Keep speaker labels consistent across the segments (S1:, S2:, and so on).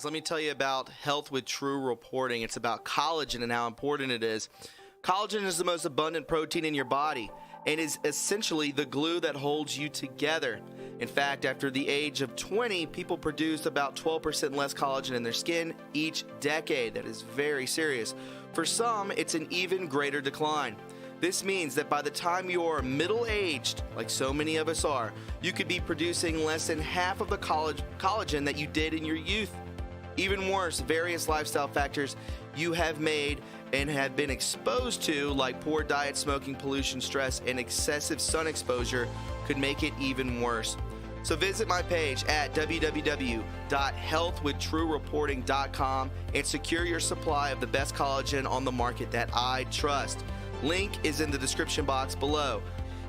S1: guys, let me tell you about Health with TRUreporting. It's about collagen and how important it is. Collagen is the most abundant protein in your body and is essentially the glue that holds you together. In fact, after the age of 20, people produce about 12% less collagen in their skin each decade. That is very serious. For some, it's an even greater decline. This means that by the time you're middle-aged, like so many of us are, you could be producing less than half of the collagen that you did in your youth. Even worse, various lifestyle factors you have made and have been exposed to, like poor diet, smoking, pollution, stress, and excessive sun exposure, could make it even worse. So visit my page at www.healthwithtrureporting.com and secure your supply of the best collagen on the market that I trust. Link is in the description box below.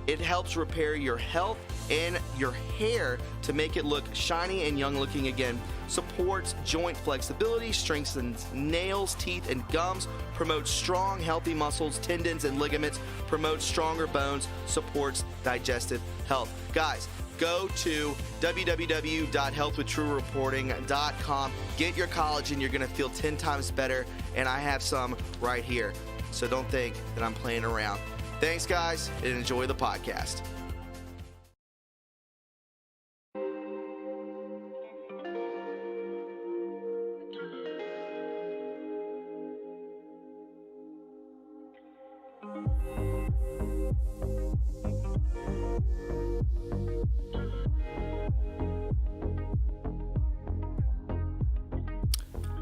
S1: It helps repair your health and your hair to make it look shiny and young looking again. Supports joint flexibility, strengthens nails, teeth, and gums, promotes strong, healthy muscles, tendons, and ligaments, promotes stronger bones, supports digestive health. Guys, go to www.healthwithtrureporting.com. Get your collagen. You're going to feel 10 times better, and I have some right here. So don't think that I'm playing around. Thanks, guys, and enjoy the podcast.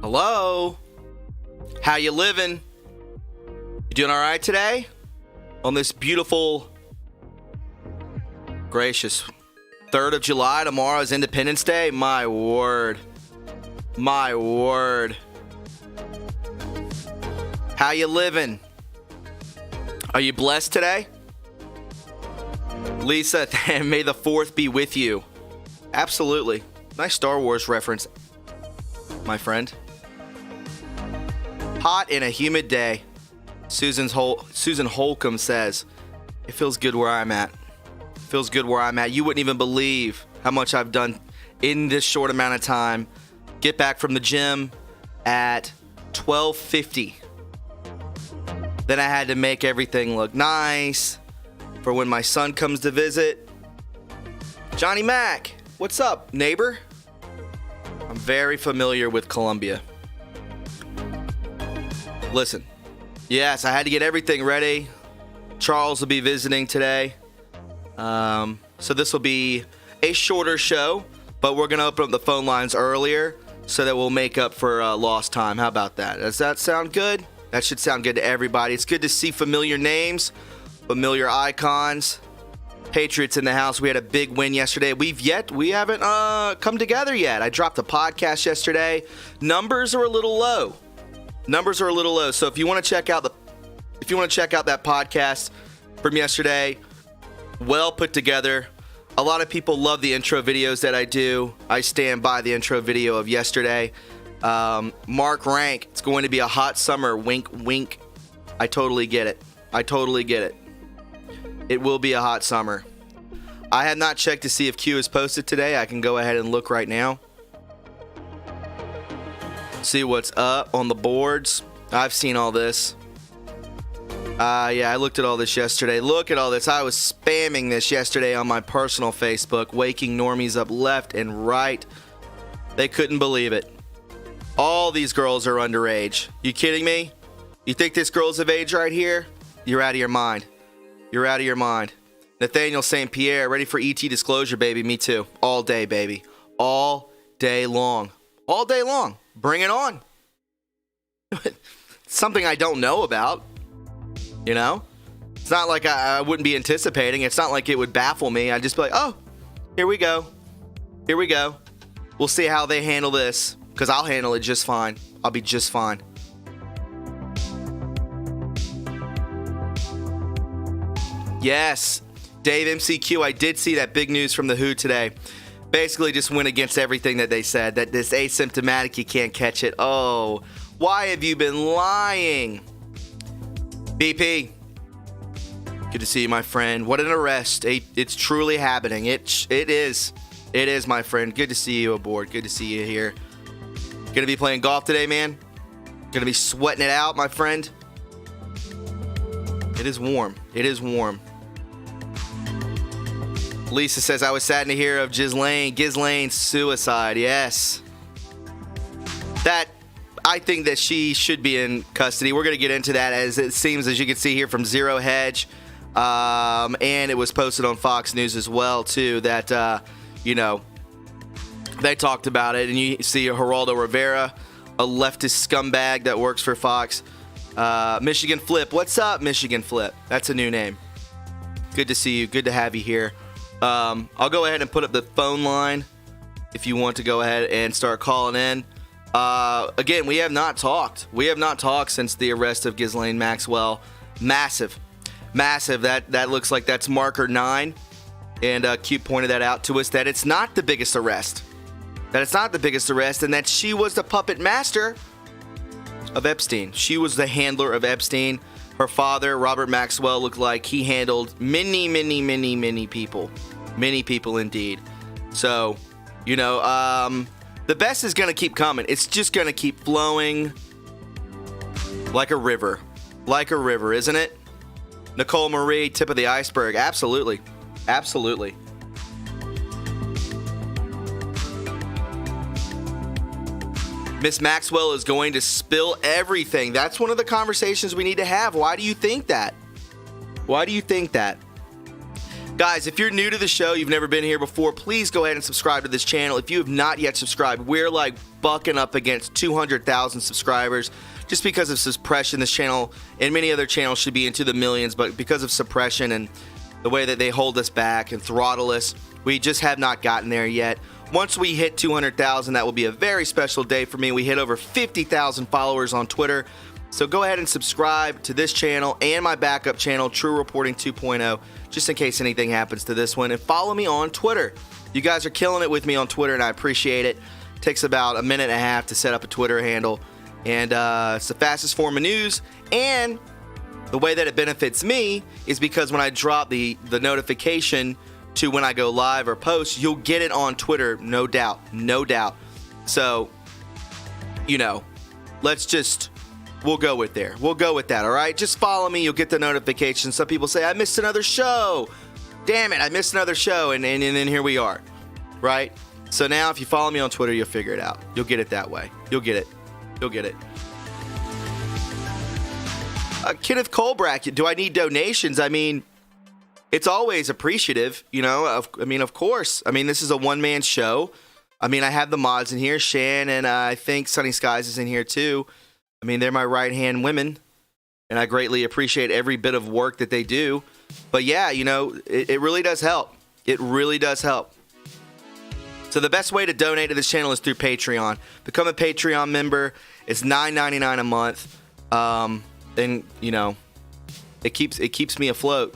S1: Hello? How you living? You doing all right today? On this beautiful, gracious 3rd of July, tomorrow is Independence Day. My word. My word. How you living? Are you blessed today? Lisa, may the 4th be with you. Absolutely. Nice Star Wars reference, my friend. Hot in a humid day. Susan Holcomb says, it feels good where I'm at. Feels good where I'm at. You wouldn't even believe how much I've done in this short amount of time. Get back from the gym at 12:50. Then I had to make everything look nice for when my son comes to visit. Johnny Mac, what's up, neighbor? I'm very familiar with Columbia. Listen. Yes, I had to get everything ready. Charles will be visiting today. So this will be a shorter show, but we're going to open up the phone lines earlier so that we'll make up for lost time. How about that? Does that sound good? That should sound good to everybody. It's good to see familiar names, familiar icons. Patriots in the house. We had a big win yesterday. We haven't come together yet. I dropped a podcast yesterday. Numbers are a little low. So if you want to check out that podcast from yesterday, well put together. A lot of people love the intro videos that I do. I stand by the intro video of yesterday. Mark Rank, it's going to be a hot summer. Wink, wink. I totally get it. It will be a hot summer. I have not checked to see if Q is posted today. I can go ahead and look right now. See what's up on the boards. I've seen all this. I looked at all this yesterday. Look at all this. I was spamming this yesterday on my personal Facebook, waking normies up left and right. They couldn't believe it. All these girls are underage. You kidding me? You think this girl's of age right here? You're out of your mind. Nathaniel St. Pierre, ready for ET disclosure, baby. Me too. All day, baby. All day long. Bring it on. Something I don't know about, you know? It's not like I wouldn't be anticipating. It's not like it would baffle me. I'd just be like, oh, here we go. We'll see how they handle this, because I'll handle it just fine. I'll be just fine. Yes, Dave MCQ, I did see that big news from the WHO today. Basically just went against everything that they said, that this asymptomatic, you can't catch it. Oh, why have you been lying? BP, good to see you, my friend. What an arrest. It's truly happening. It is, my friend. Good to see you aboard. Good to see you here. Gonna be playing golf today, man. Gonna be sweating it out, my friend. It is warm. It is warm. Lisa says, I was saddened to hear of Ghislaine's suicide. Yes. I think that she should be in custody. We're going to get into that, as it seems, as you can see here, from Zero Hedge. And it was posted on Fox News as well, too, that, they talked about it. And you see Geraldo Rivera, a leftist scumbag that works for Fox. Michigan Flip. What's up, Michigan Flip? That's a new name. Good to see you. Good to have you here. I'll go ahead and put up the phone line if you want to go ahead and start calling in. Again, we have not talked. We have not talked since the arrest of Ghislaine Maxwell. Massive. That looks like that's marker 9. And Q pointed that out to us, that it's not the biggest arrest. And that she was the puppet master of Epstein. She was the handler of Epstein. Her father, Robert Maxwell, looked like he handled many people. Many people indeed. So, the best is going to keep coming. It's just going to keep flowing like a river. Like a river, isn't it? Nicole Marie, tip of the iceberg. Absolutely. Miss Maxwell is going to spill everything. That's one of the conversations we need to have. Why do you think that? Guys, if you're new to the show, you've never been here before, please go ahead and subscribe to this channel. If you have not yet subscribed, we're like bucking up against 200,000 subscribers. Just because of suppression, this channel and many other channels should be into the millions, but because of suppression and the way that they hold us back and throttle us, we just have not gotten there yet. Once we hit 200,000, that will be a very special day for me. We hit over 50,000 followers on Twitter. So go ahead and subscribe to this channel and my backup channel, True Reporting 2.0, just in case anything happens to this one. And follow me on Twitter. You guys are killing it with me on Twitter, and I appreciate it. It takes about a minute and a half to set up a Twitter handle. And it's the fastest form of news. And the way that it benefits me is because when I drop the notification to when I go live or post, you'll get it on Twitter, no doubt. So, we'll go with that, all right? Just follow me, you'll get the notification. Some people say, I missed another show. Damn it, I missed another show, and then here we are, right? So now if you follow me on Twitter, you'll figure it out. You'll get it that way. You'll get it. Kenneth Colbrack, do I need donations? I mean, it's always appreciative, of course. I mean, this is a one-man show. I mean, I have the mods in here. Shan and I think Sunny Skies is in here too. I mean, they're my right-hand women, and I greatly appreciate every bit of work that they do. But yeah, it really does help. It really does help. So the best way to donate to this channel is through Patreon. Become a Patreon member. It's $9.99 a month. And it keeps me afloat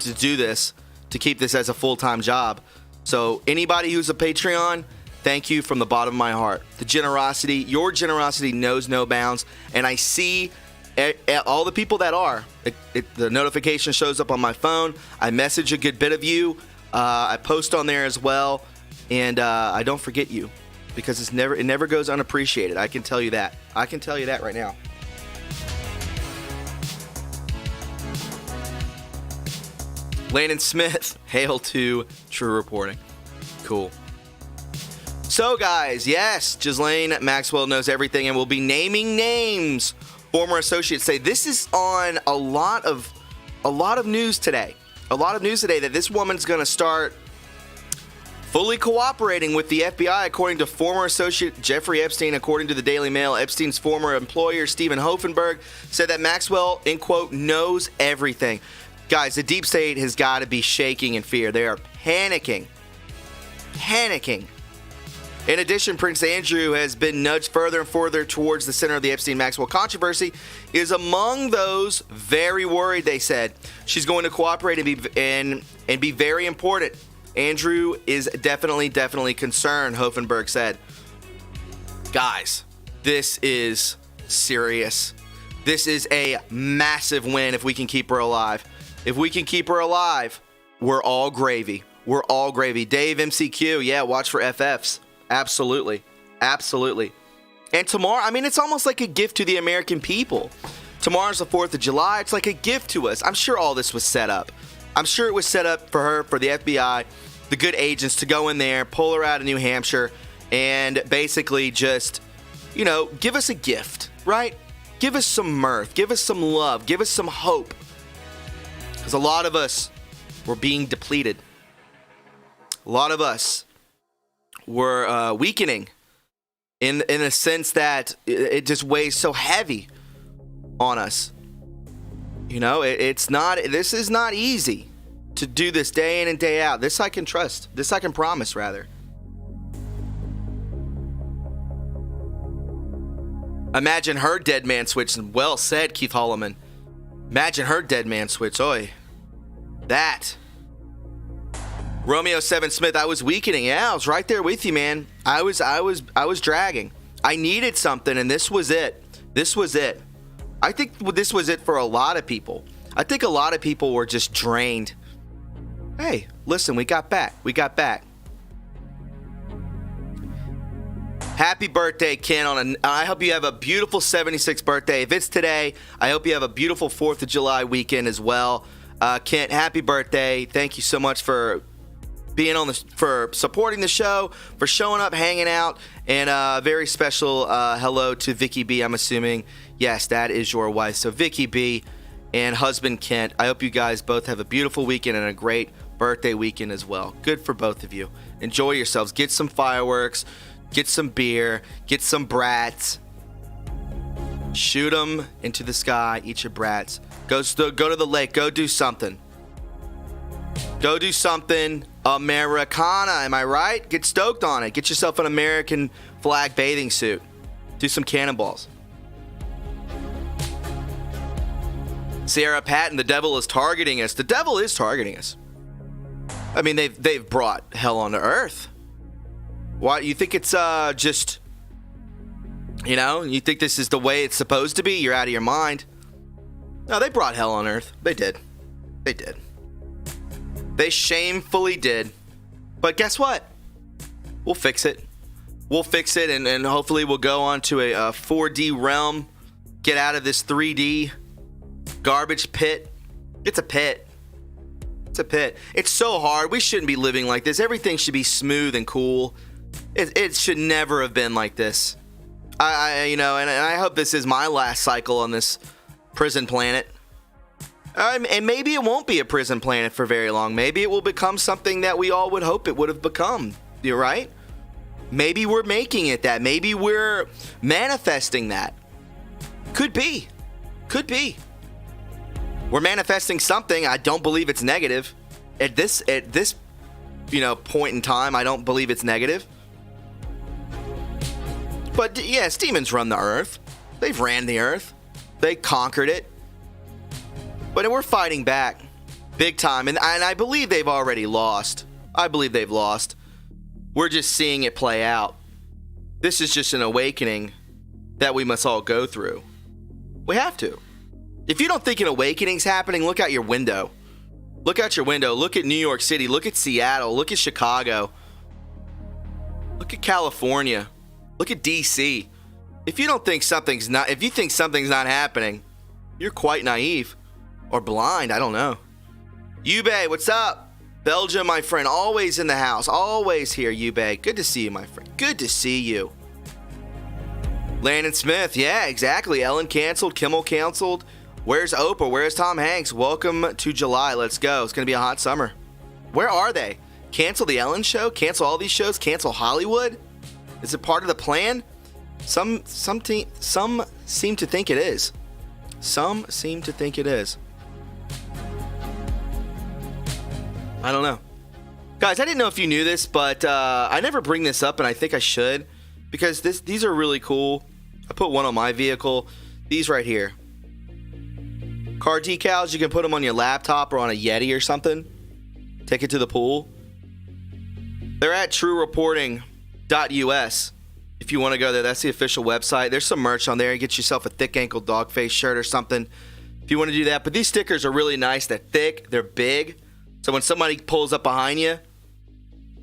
S1: to do this, to keep this as a full-time job. So anybody who's a Patreon, thank you from the bottom of my heart. Your generosity knows no bounds. And I see all the people that are. The notification shows up on my phone. I message a good bit of you. I post on there as well. And I don't forget you, because it never goes unappreciated. I can tell you that. Right now. Landon Smith, hail to True Reporting. Cool. So guys, yes, Ghislaine Maxwell knows everything, and we'll be naming names. Former associates say this is on a lot of news today. That this woman's going to start fully cooperating with the FBI, according to former associate Jeffrey Epstein. According to the Daily Mail, Epstein's former employer, Stephen Hoffenberg, said that Maxwell, in quote, knows everything. Guys, the deep state has got to be shaking in fear. They are panicking. In addition, Prince Andrew has been nudged further and further towards the center of the Epstein-Maxwell controversy, is among those very worried, they said. She's going to cooperate and be very important. Andrew is definitely concerned, Hoffenberg said. Guys, this is serious. This is a massive win if we can keep her alive. If we can keep her alive, we're all gravy. Dave MCQ, yeah, watch for FFs. Absolutely. And tomorrow, I mean, it's almost like a gift to the American people. Tomorrow's the 4th of July. It's like a gift to us. I'm sure all this was set up. I'm sure it was set up for her, for the FBI, the good agents to go in there, pull her out of New Hampshire, and basically just, you know, give us a gift, right? Give us some mirth. Give us some love. Give us some hope. Because a lot of us were being depleted. A lot of us were weakening in a sense that it just weighs so heavy on us. You know, this is not easy to do this day in and day out. This I can trust. This I can promise, rather. Imagine her dead man switch. Well said, Keith Holloman. Imagine her dead man switch. Oi. That. Romeo 7 Smith, I was weakening. Yeah, I was right there with you, man. I was dragging. I needed something, and this was it. This was it. I think this was it for a lot of people. I think a lot of people were just drained. Hey, listen, we got back. We got back. Happy birthday, Ken. I hope you have a beautiful 76th birthday. If it's today, I hope you have a beautiful 4th of July weekend as well. Kent, happy birthday. Thank you so much for being on for supporting the show, for showing up, hanging out, and a very special hello to Vicky B, I'm assuming. Yes, that is your wife. So Vicky B and husband Kent, I hope you guys both have a beautiful weekend and a great birthday weekend as well. Good for both of you. Enjoy yourselves. Get some fireworks. Get some beer, get some brats, shoot them into the sky, eat your brats. Go to the lake, go do something. Go do something Americana, am I right? Get stoked on it. Get yourself an American flag bathing suit. Do some cannonballs. Sierra Patton, the devil is targeting us. The devil is targeting us. I mean, they've brought hell onto earth. Why, you think it's just, you know, you think this is the way it's supposed to be? You're out of your mind. No, they brought hell on earth. They did. They did. They shamefully did. But guess what? We'll fix it. We'll fix it, and hopefully we'll go on to a 4D realm. Get out of this 3D garbage pit. It's a pit. It's a pit. It's so hard. We shouldn't be living like this. Everything should be smooth and cool. It should never have been like this. You know, and I hope this is my last cycle on this prison planet. And maybe it won't be a prison planet for very long. Maybe it will become something that we all would hope it would have become. You're right. Maybe we're making it that. Maybe we're manifesting that. Could be. Could be. We're manifesting something. I don't believe it's negative. At this, you know, point in time, I don't believe it's negative. But yes, demons run the earth. They've ran the earth. They conquered it. But we're fighting back big time. And I believe they've already lost. I believe they've lost. We're just seeing it play out. This is just an awakening that we must all go through. We have to. If you don't think an awakening's happening, look out your window. Look out your window. Look at New York City. Look at Seattle. Look at Chicago. Look at California. Look at DC. If you think something's not happening, you're quite naive or blind. I don't know. Ube, what's up? Belgium, my friend, always in the house. Always here, Ube. Good to see you, my friend. Good to see you. Landon Smith. Yeah, exactly. Ellen canceled. Kimmel canceled. Where's Oprah? Where's Tom Hanks? Welcome to July. Let's go. It's going to be a hot summer. Where are they? Cancel the Ellen show? Cancel all these shows? Cancel Hollywood? Is it part of the plan? Some seem to think it is. Some seem to think it is. I don't know. Guys, I didn't know if you knew this, but I never bring this up, and I think I should, because these are really cool. I put one on my vehicle. These right here. Car decals, you can put them on your laptop or on a Yeti or something. Take it to the pool. They're at TRUreporting.us. If you want to go there, that's the official website. There's some merch on there. You get yourself a thick ankle dog face shirt or something if you want to do that. But these stickers are really nice. They're thick. They're big. So when somebody pulls up behind you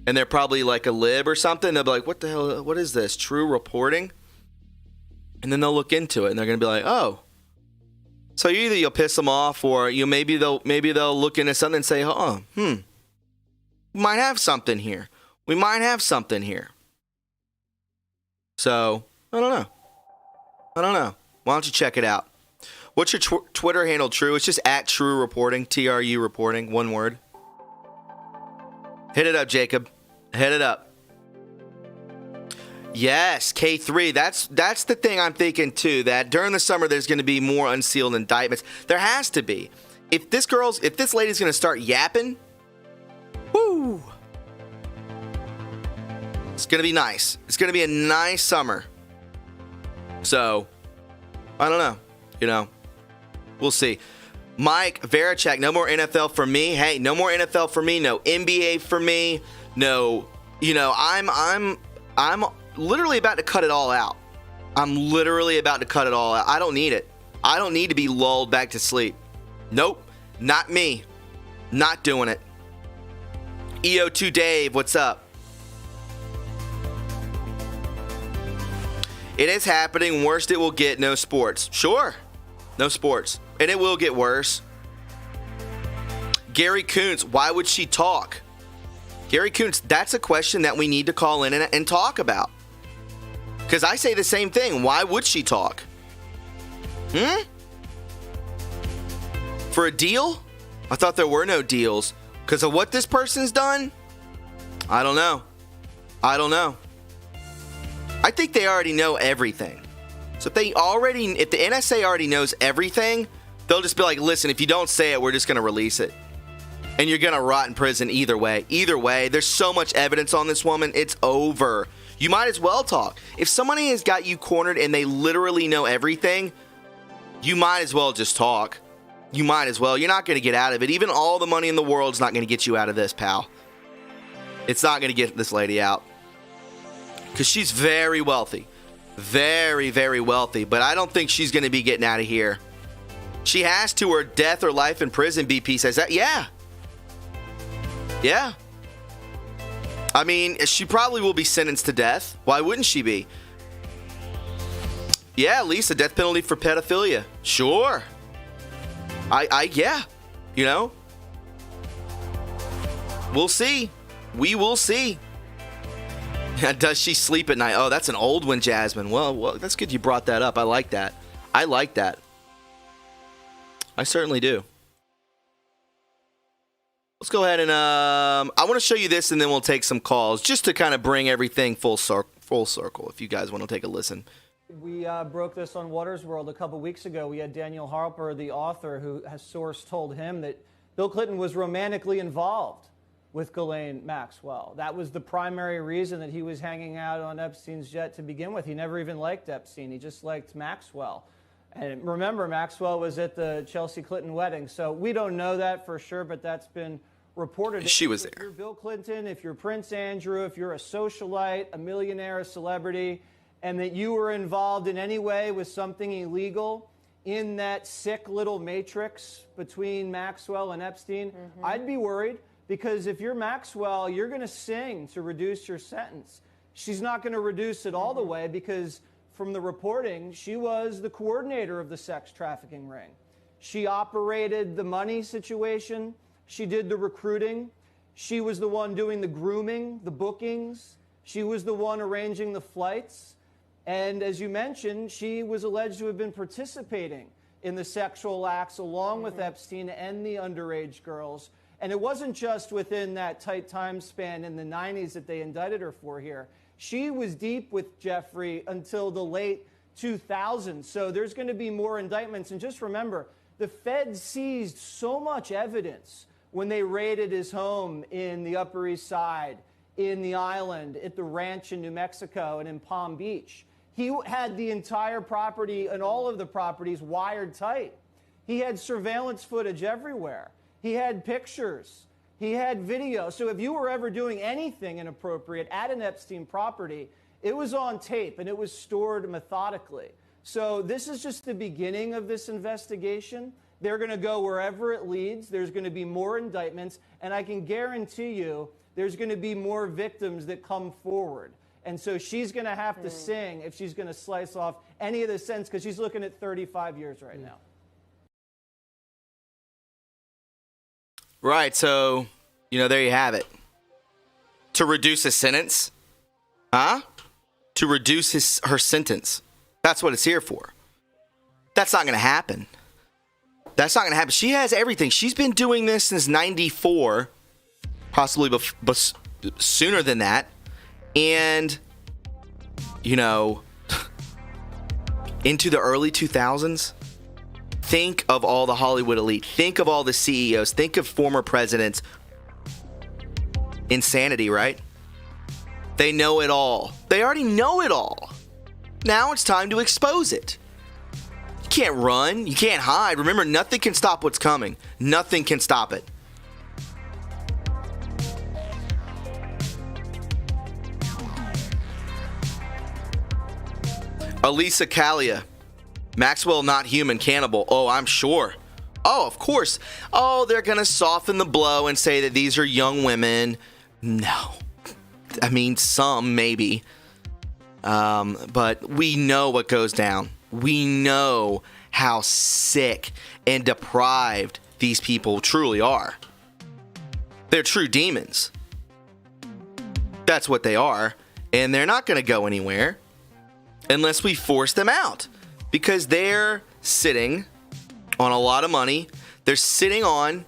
S1: and they're probably like a lib or something, they'll be like, what the hell? What is this? True Reporting? And then they'll look into it and they're going to be like, oh. So either you'll piss them off, or maybe they'll look into something and say, oh, we might have something here. We might have something here. So, I don't know. Why don't you check it out? What's your Twitter handle, True? It's just at TRUreporting, TRU reporting, one word. Hit it up, Jacob. Hit it up. Yes, K3. That's the thing I'm thinking too. That during the summer there's going to be more unsealed indictments. There has to be. If this lady's going to start yapping, whoo, it's going to be nice. It's going to be a nice summer. So, I don't know. We'll see. Mike Varachek, no more NFL for me. Hey, no more NFL for me. No NBA for me. No, I'm literally about to cut it all out. I don't need it. I don't need to be lulled back to sleep. Nope, not me. Not doing it. EO2 Dave, what's up? It is happening. Worst it will get, no sports. Sure, no sports. And it will get worse. Gary Kuntz, why would she talk? Gary Kuntz, that's a question that we need to call in and talk about. Because I say the same thing. Why would she talk? For a deal? I thought there were no deals. Because of what this person's done? I don't know. I think they already know everything. So if the NSA already knows everything, they'll just be like, listen, if you don't say it, we're just going to release it. And you're going to rot in prison either way. There's so much evidence on this woman. It's over. You might as well talk. If somebody has got you cornered and they literally know everything, you might as well just talk. You might as well. You're not going to get out of it. Even all the money in the world is not going to get you out of this, pal. It's not going to get this lady out. Because she's very wealthy. Very, very wealthy. But I don't think she's going to be getting out of here. She has to, or death or life in prison, BP says that. Yeah. I mean, she probably will be sentenced to death. Why wouldn't she be? Yeah, at least a death penalty for pedophilia. Sure. Yeah. We'll see. We will see. Does she sleep at night? Oh, that's an old one, Jasmine. Well, that's good you brought that up. I like that. I certainly do. Let's go ahead and I want to show you this, and then we'll take some calls just to kind of bring everything full circle. If you guys want to take a listen.
S2: We broke this on Waters World a couple weeks ago. We had Daniel Harper, the author, who has source told him that Bill Clinton was romantically involved with Ghislaine Maxwell. That was the primary reason that he was hanging out on Epstein's jet to begin with. He never even liked Epstein. He just liked Maxwell. And remember, Maxwell was at the Chelsea Clinton wedding. So we don't know that for sure, but that's been reported.
S1: She was there.
S2: If you're Bill Clinton, if you're Prince Andrew, if you're a socialite, a millionaire, a celebrity, and that you were involved in any way with something illegal in that sick little matrix between Maxwell and Epstein, I'd be worried, because if you're Maxwell, you're going to sing to reduce your sentence. She's not going to reduce it all the way, because from the reporting, she was the coordinator of the sex trafficking ring. She operated the money situation. She did the recruiting. She was the one doing the grooming, the bookings. She was the one arranging the flights. And as you mentioned, she was alleged to have been participating in the sexual acts along with Epstein and the underage girls. And it wasn't just within that tight time span in the 90s that they indicted her for here. She was deep with Jeffrey until the late 2000s. So there's going to be more indictments. And just remember, the Feds seized so much evidence when they raided his home in the Upper East Side, in the island, at the ranch in New Mexico, and in Palm Beach. He had the entire property and all of the properties wired tight. He had surveillance footage everywhere. He had pictures. He had video. So if you were ever doing anything inappropriate at an Epstein property, it was on tape and it was stored methodically. So this is just the beginning of this investigation. They're going to go wherever it leads. There's going to be more indictments. And I can guarantee you there's going to be more victims that come forward. And so she's going to have to sing if she's going to slice off any of this sense because she's looking at 35 years right now.
S1: Right, so, there you have it. To reduce his sentence? Huh? To reduce her sentence. That's what it's here for. That's not going to happen. That's not going to happen. She has everything. She's been doing this since 94, possibly sooner than that. And, into the early 2000s, think of all the Hollywood elite. Think of all the CEOs. Think of former presidents. Insanity, right? They know it all. They already know it all. Now it's time to expose it. You can't run. You can't hide. Remember, nothing can stop what's coming. Nothing can stop it. Elisa Kalia. Maxwell not human, cannibal. Oh, I'm sure. Oh, of course. Oh, they're going to soften the blow and say that these are young women. No. I mean, some maybe. But we know what goes down. We know how sick and deprived these people truly are. They're true demons. That's what they are. And they're not going to go anywhere unless we force them out. Because they're sitting on a lot of money. They're sitting on...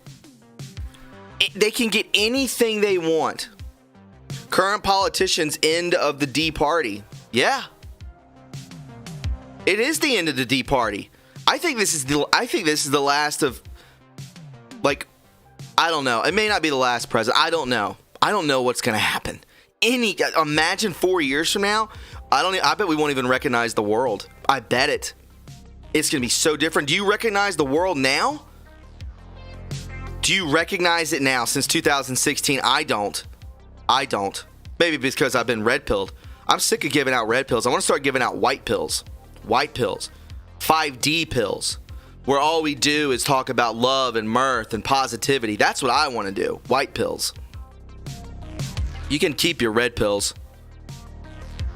S1: They can get anything they want. Current politicians, end of the D Party. Yeah. It is the end of the D Party. I think this is the last of... I don't know. It may not be the last president. I don't know. I don't know what's going to happen. Imagine 4 years from now... I bet we won't even recognize the world. I bet it. It's going to be so different. Do you recognize the world now? Do you recognize it now since 2016? I don't. Maybe because I've been red pilled. I'm sick of giving out red pills. I want to start giving out white pills. White pills. 5D pills. Where all we do is talk about love and mirth and positivity. That's what I want to do. White pills. You can keep your red pills.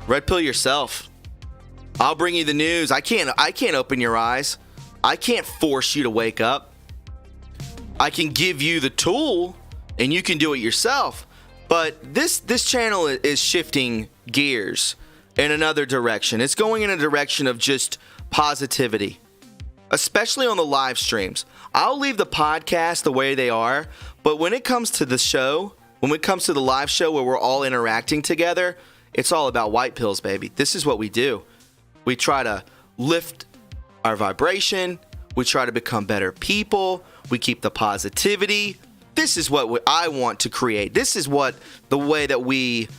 S1: Red pill yourself. I'll bring you the news. I can't open your eyes. I can't force you to wake up. I can give you the tool and you can do it yourself. But this channel is shifting gears in another direction. It's going in a direction of just positivity, especially on the live streams. I'll leave the podcast the way they are, but when it comes to the show, when it comes to the live show where we're all interacting together, it's all about white pills, baby. This is what we do. We try to lift our vibration. We try to become better people. We keep the positivity. This is what I want to create. This is the way that we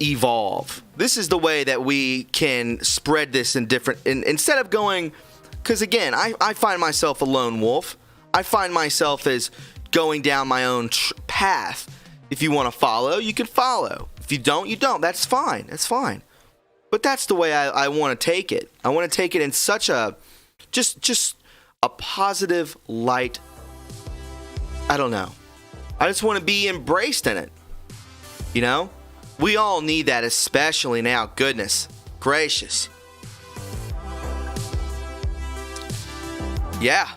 S1: evolve. This is the way that we can spread this instead of going, because again, I find myself a lone wolf. I find myself as going down my own path. If you want to follow, you can follow. If you don't, you don't. That's fine. That's fine. But that's the way I want to take it. I want to take it in such a, just a positive light. I don't know. I just want to be embraced in it. You know? We all need that, especially now. Goodness gracious. Yeah.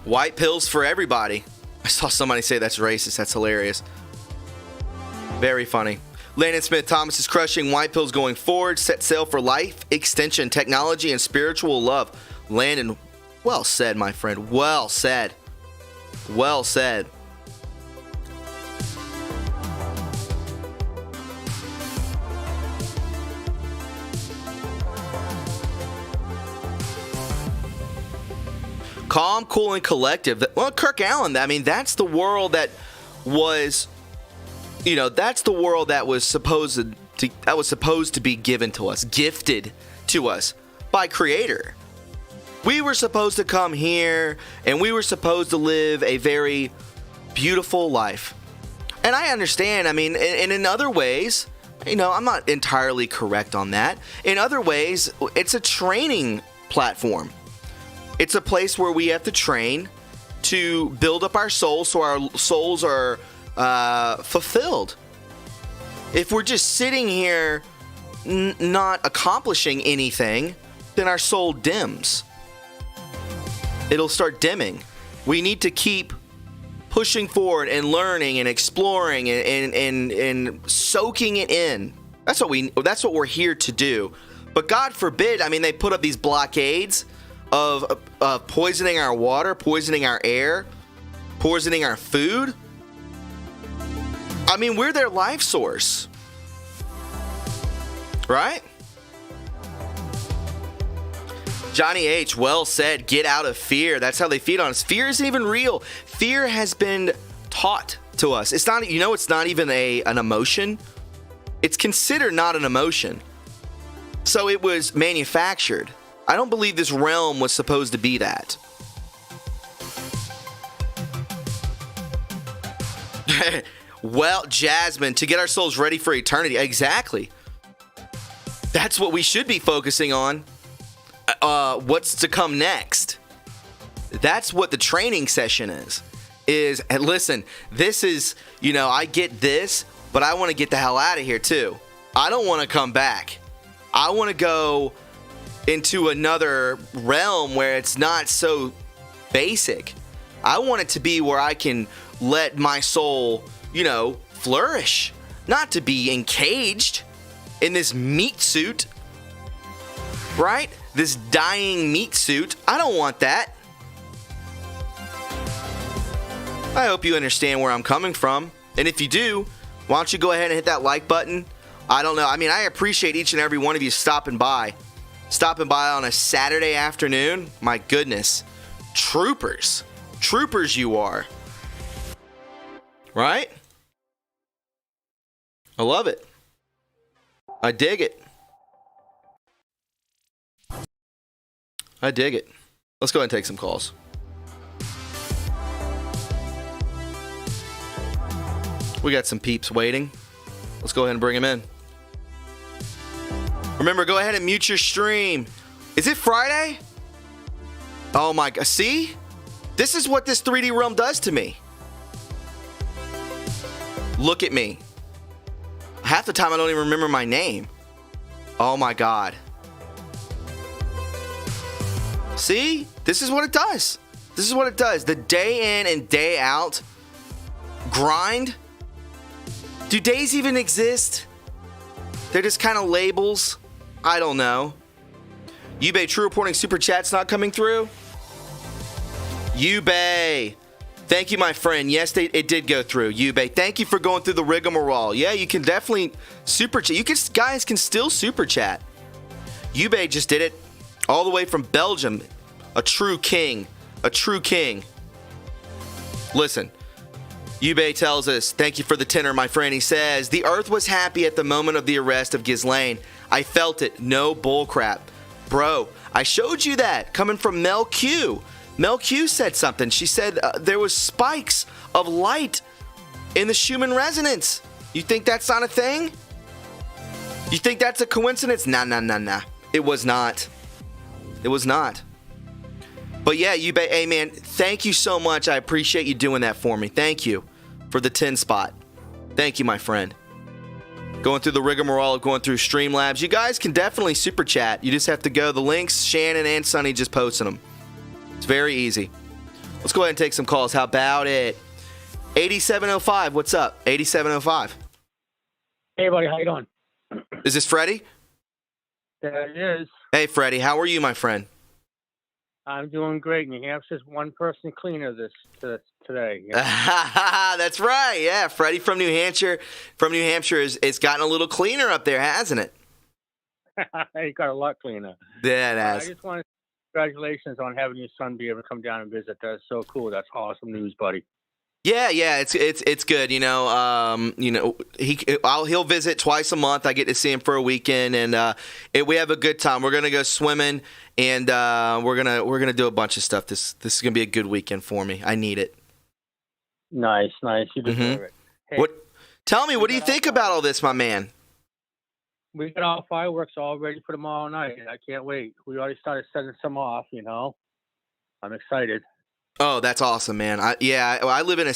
S1: White pills for everybody. I saw somebody say that's racist. That's hilarious. Very funny. Landon Smith Thomas is crushing white pills going forward. Set sail for life, extension, technology, and spiritual love. Landon, well said, my friend. Well said. Well said. Calm, cool, and collective. Well, Kirk Allen, I mean, that's the world that was, that's the world that was supposed to be given to us, gifted to us by Creator. We were supposed to come here and we were supposed to live a very beautiful life. And I understand, I mean, and in other ways, I'm not entirely correct on that. In other ways, it's a training platform. It's a place where we have to train to build up our souls so our souls are fulfilled. If we're just sitting here not accomplishing anything, then our soul dims. It'll start dimming. We need to keep pushing forward and learning and exploring and soaking it in. That's what we're here to do. But God forbid, I mean, they put up these blockades of poisoning our water, poisoning our air, poisoning our food. I mean, we're their life source. Right? Johnny H. well said, get out of fear. That's how they feed on us. Fear isn't even real. Fear has been taught to us. It's not, it's not even an emotion. It's considered not an emotion. So it was manufactured. I don't believe this realm was supposed to be that. Well, Jasmine, to get our souls ready for eternity. Exactly. That's what we should be focusing on. What's to come next? That's what the training session is, and listen, this is, I get this, but I want to get the hell out of here too. I don't want to come back. I want to go into another realm where it's not so basic. I want it to be where I can let my soul, flourish, not to be encaged in this meat suit, right? This dying meat suit. I don't want that. I hope you understand where I'm coming from. And if you do, why don't you go ahead and hit that like button? I don't know. I mean, I appreciate each and every one of you stopping by on a Saturday afternoon. My goodness. Troopers you are. Right? I love it. I dig it. Let's go ahead and take some calls. We got some peeps waiting. Let's go ahead and bring them in. Remember, go ahead and mute your stream. Is it Friday? Oh my God. See? This is what this 3D realm does to me. Look at me. Half the time I don't even remember my name. Oh my God. See? This is what it does. The day in and day out grind. Do days even exist? They're just kind of labels. I don't know. Yubei, True Reporting Super Chat's not coming through? Yubei. Thank you, my friend. Yes, it did go through. Yubei, thank you for going through the rigmarole. Yeah, you can definitely super chat. Guys can still super chat. Yubei just did it all the way from Belgium. A true king. Listen. Yubei tells us, thank you for the tenor, my friend. He says, the earth was happy at the moment of the arrest of Ghislaine. I felt it. No bullcrap. Bro, I showed you that coming from Mel Q. Mel Q said something. She said there was spikes of light in the Schumann resonance. You think that's not a thing? You think that's a coincidence? Nah. It was not. But yeah, Yubei, hey man, thank you so much. I appreciate you doing that for me. Thank you for the 10 spot. Thank you, my friend. Going through the rigmarole of going through Streamlabs. You guys can definitely super chat. You just have to go. The links, Shannon and Sonny just posted them. It's very easy. Let's go ahead and take some calls. How about it? 8705, what's up? 8705.
S3: Hey, buddy, how you doing?
S1: Is this Freddie?
S3: That is.
S1: Hey, Freddie, how are you, my friend?
S3: I'm doing great. New Hampshire's one-person cleaner today.
S1: That's right. Yeah, Freddie from New Hampshire. It's gotten a little cleaner up there, hasn't it?
S3: It got a lot cleaner.
S1: Yeah, it has.
S3: I just want to congratulations on having your son be able to come down and visit. That's so cool. That's awesome news, buddy.
S1: Yeah, it's good. He'll visit twice a month. I get to see him for a weekend, and we have a good time. We're gonna go swimming, and we're gonna do a bunch of stuff. This is gonna be a good weekend for me. I need it.
S3: Nice. You deserve it. Hey,
S1: Tell me, what do you think about all this, my man?
S3: We got all fireworks all ready for tomorrow night. I can't wait. We already started setting some off. I'm excited.
S1: Oh, that's awesome, man. I live in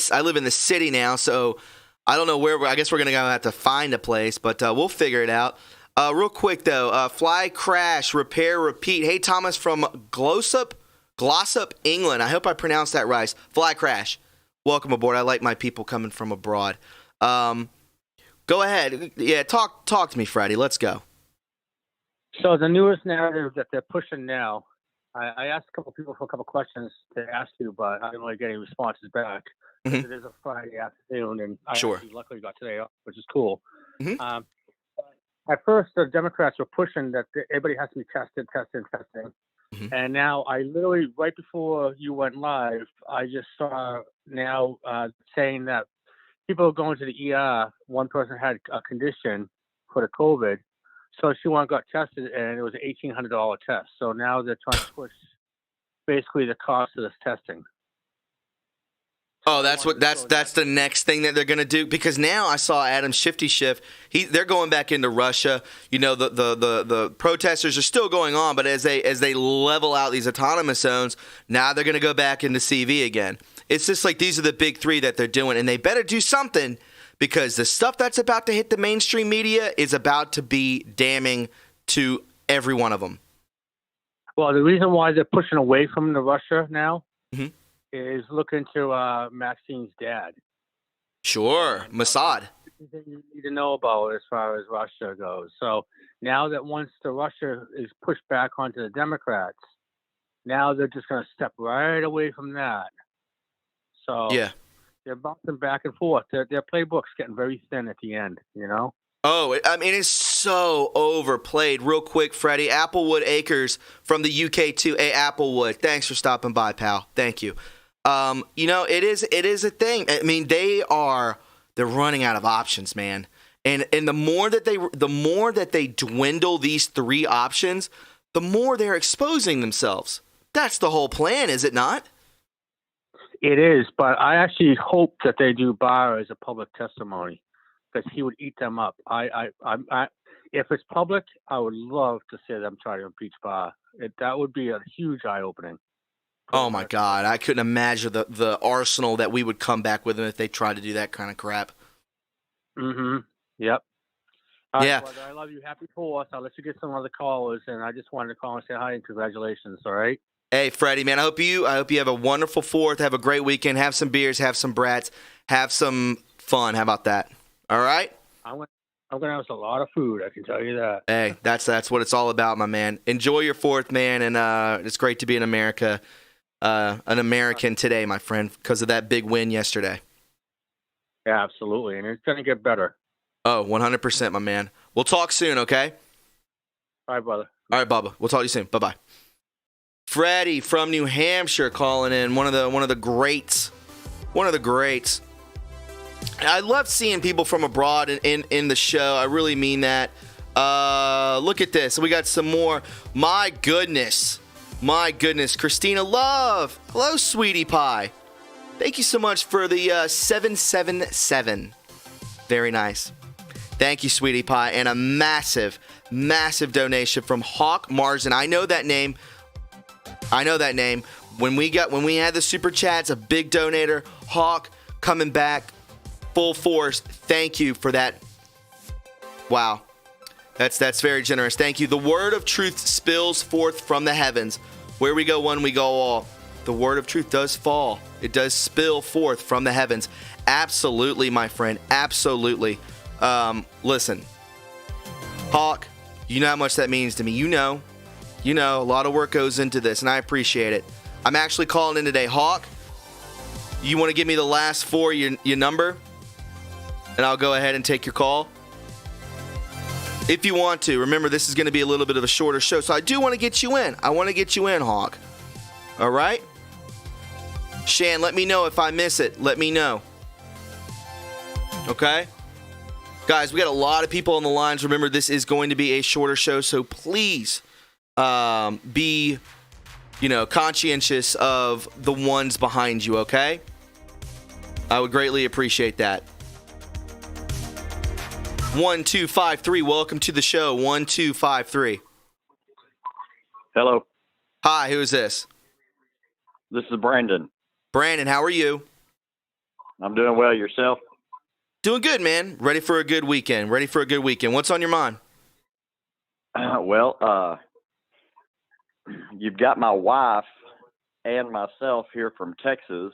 S1: the city now, so I don't know where. I guess we're gonna have to find a place, but we'll figure it out. Real quick, though, fly, crash, repair, repeat. Hey, Thomas from Glossop, England. I hope I pronounced that right. Fly, crash. Welcome aboard. I like my people coming from abroad. Go ahead. Yeah, talk to me, Freddie. Let's go.
S3: So the newest narrative that they're pushing now, I asked a couple people for a couple questions to ask you, but I didn't really get any responses back. It is a Friday afternoon, and I actually luckily got today off, which is cool. At first, the Democrats were pushing that everybody has to be testing. And now I literally, right before you went live, I just saw now saying that people are going to the ER. One person had a condition for the COVID, so she got tested, and it was an $1,800 test. So now they're trying to push basically the cost of this testing.
S1: Oh, that's the next thing that they're going to do, because now I saw Adam Shifty Schiff. They're going back into Russia. You know, the protesters are still going on, but as they level out these autonomous zones, now they're going to go back into CV again. It's just like these are the big three that they're doing, and they better do something, because the stuff that's about to hit the mainstream media is about to be damning to every one of them.
S3: Well, the reason why they're pushing away from the Russia now is look into Maxine's dad.
S1: Sure, Mossad.
S3: You need to know about as far as Russia goes. So now that once the Russia is pushed back onto the Democrats, now they're just going to step right away from that. So they're bouncing back and forth. Their playbook's getting very thin at the end, you know?
S1: Oh, I mean, it's so overplayed. Real quick, Freddie, Applewood Acres from the UK too. Hey, Applewood, thanks for stopping by, pal. Thank you. You know, it is a thing. I mean, they're running out of options, man. And the more that they dwindle these three options, the more they're exposing themselves. That's the whole plan, is it not?
S3: It is, but I actually hope that they do Barr as a public testimony, because he would eat them up. If it's public, I would love to see them try to impeach Barr. That would be a huge eye-opening.
S1: Oh my God, I couldn't imagine the arsenal that we would come back with them if they tried to do that kind of crap.
S3: Yep.
S1: Yeah.
S3: Brother, I love you. Happy 4th. I'll let you get some other callers, and I just wanted to call and say hi and congratulations. All right.
S1: Hey, Freddie, man, I hope you have a wonderful 4th. Have a great weekend. Have some beers. Have some brats. Have some fun. How about that? All right.
S3: I'm gonna have a lot of food. I can tell you that.
S1: Hey, that's what it's all about, my man. Enjoy your 4th, man, and it's great to be in America. An American today, my friend, because of that big win yesterday.
S3: Yeah, absolutely, and it's going to get better.
S1: Oh, 100%, my man. We'll talk soon, okay?
S3: All right, brother.
S1: All right, Bubba. We'll talk to you soon. Bye-bye. Freddie from New Hampshire calling in, one of the greats. One of the greats. I love seeing people from abroad in the show. I really mean that. Look at this. We got some more. My goodness, Christina Love. Hello, sweetie pie. Thank you so much for the 777. Very nice. Thank you, sweetie pie. And a massive donation from Hawk Marsden. I know that name. When we had the super chats, a big donator, Hawk, coming back full force. Thank you for that. Wow. That's very generous. Thank you. The word of truth spills forth from the heavens. Where we go one, we go all. The word of truth does fall. It does spill forth from the heavens. Absolutely, my friend. Absolutely. Listen, Hawk, you know how much that means to me. You know, a lot of work goes into this, and I appreciate it. I'm actually calling in today. Hawk, you want to give me the last 4 your number? And I'll go ahead and take your call. If you want to. Remember, this is going to be a little bit of a shorter show, so I do want to get you in. I want to get you in, Hawk. All right? Shan, let me know if I miss it. Let me know. Okay? Guys, we got a lot of people on the lines. Remember, this is going to be a shorter show, so please be, conscientious of the ones behind you, okay? I would greatly appreciate that. 1253, welcome to the show. 1253.
S4: Hello.
S1: Hi, who is this?
S4: This is Brandon.
S1: Brandon, how are you?
S4: I'm doing well. Yourself?
S1: Doing good, man. Ready for a good weekend. What's on your mind?
S4: Well, you've got my wife and myself here from Texas.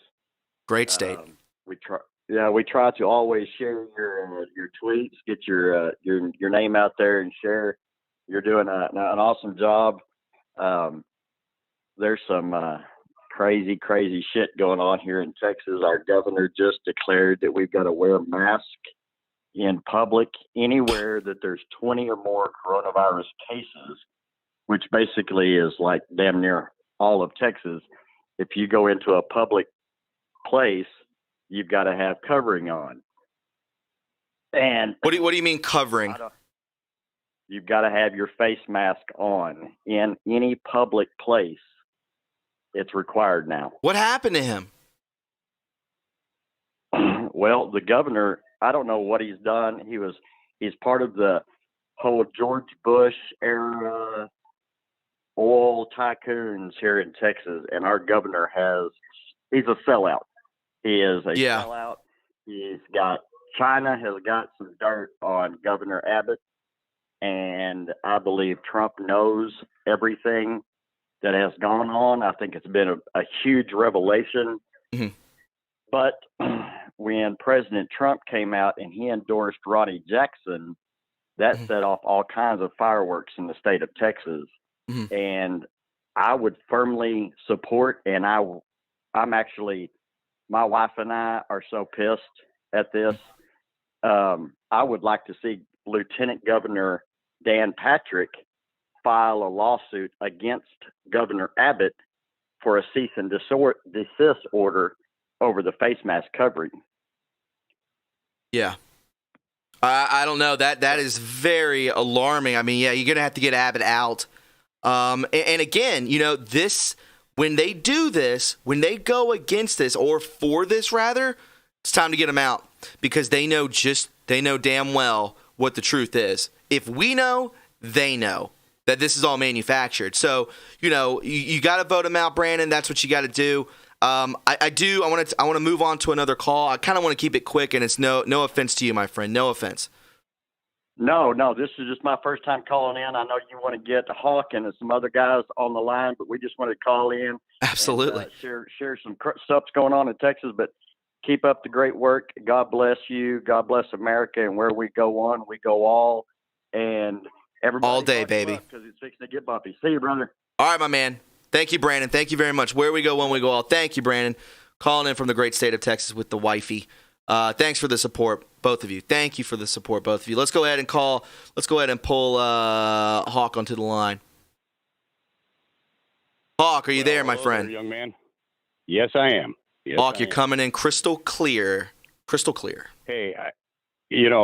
S1: Great state.
S4: We try. Yeah, we try to always share your tweets, get your name out there, and share. You're doing an awesome job. There's some crazy shit going on here in Texas. Our governor just declared that we've got to wear a mask in public anywhere that there's 20 or more coronavirus cases, which basically is like damn near all of Texas. If you go into a public place, you've got to have covering on. And
S1: what do you mean covering?
S4: You've got to have your face mask on in any public place. It's required now.
S1: What happened to him?
S4: Well, the governor, I don't know what he's done. He's part of the whole George Bush era oil tycoons here in Texas, and our governor he's a sellout. He is a sellout. China has got some dirt on Governor Abbott, and I believe Trump knows everything that has gone on. I think it's been a huge revelation. Mm-hmm. But when President Trump came out and he endorsed Ronnie Jackson, that set off all kinds of fireworks in the state of Texas. Mm-hmm. And I would firmly support, and I'm actually, my wife and I are so pissed at this. I would like to see Lieutenant Governor Dan Patrick file a lawsuit against Governor Abbott for a cease and desist order over the face mask covering.
S1: Yeah. I don't know. That is very alarming. I mean, yeah, you're going to have to get Abbott out. And again, when they do this, when they go against this, or for this rather, it's time to get them out, because they know damn well what the truth is. If we know, they know that this is all manufactured. So, you got to vote them out, Brandon. That's what you got to do. I want to move on to another call. I kind of want to keep it quick, and it's no offense to you, my friend. No offense.
S4: No, this is just my first time calling in. I know you want to get Hawk and some other guys on the line, but we just wanted to call in.
S1: Absolutely.
S4: And, share some stuff's going on in Texas, but keep up the great work. God bless you. God bless America. And where we go on, we go all. And everybody
S1: all day, baby.
S4: Because it's fixing to get bumpy. See you, brother.
S1: All right, my man. Thank you, Brandon. Thank you very much. Where we go, when we go all. Thank you, Brandon. Calling in from the great state of Texas with the wifey. Thanks for the support, both of you. Thank you for the support, both of you. Let's go ahead and pull Hawk onto the line. Hawk, are you there, my friend?
S5: There, young man. Yes, I am. Yes,
S1: Hawk, you're coming in crystal clear. Crystal clear.
S5: Hey,